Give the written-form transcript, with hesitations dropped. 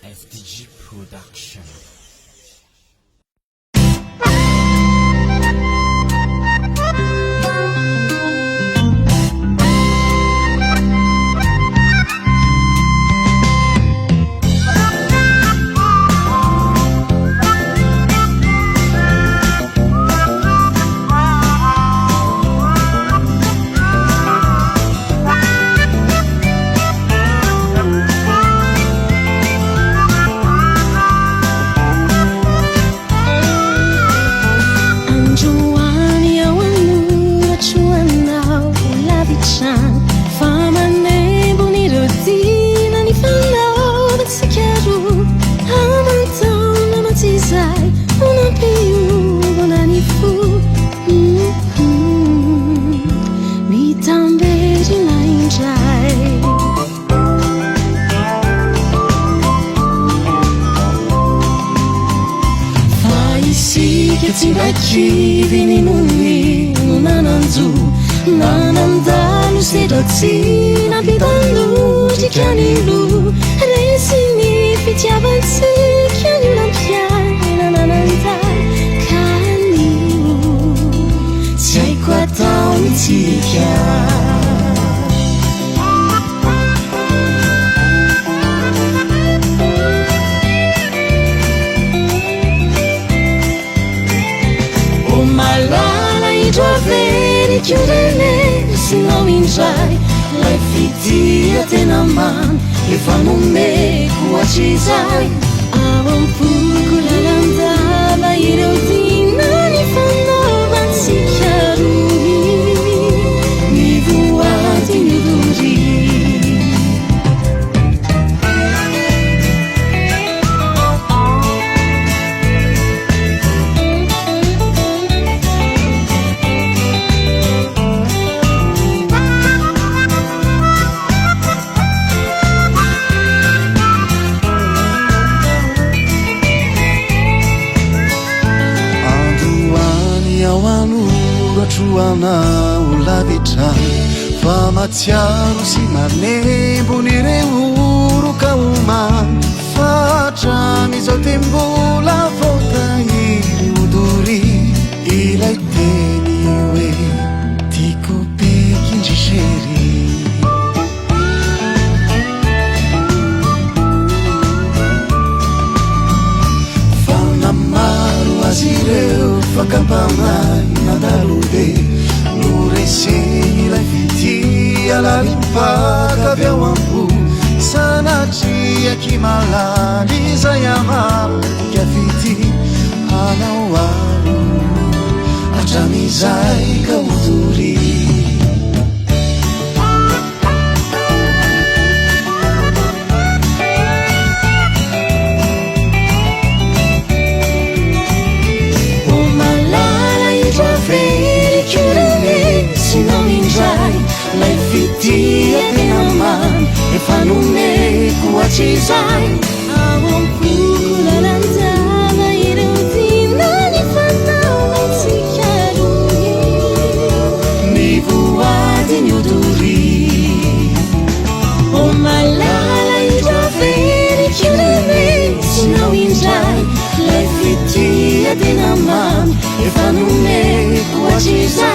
FDG Production. Vinimuni nananzu nanandanu sedozi napidanu dikanilu resini fitiavansi kianyulampiai nanananda kanilu saiko atao mitsika Trovere chiudere se non indrai l'hai fitia te na man e fanno me cuacisai a un poco la landava i rotina ni fanno avanzi chiarui mi vuoti mi duri Truana ulavitra famatsiaro sy manembo ny reoroka uma fatramizao tembola voatahiry odory ilay teny hoe tiako pekindry sery fanamaro azy ireo fakapamay nadalude nureseni la fitia la limpaka avy ao ampo sanatria kimalady zay amadika fity anao aro atramizay ka odory l'hai fitia te na man e fanno me cuacisai a un poco la landava i rotina ni fanno mezzi chiarui mi vuoti ni odori oh ma la i trovere chiudere se non indrai l'hai fitia te na man e fanno me cuacisai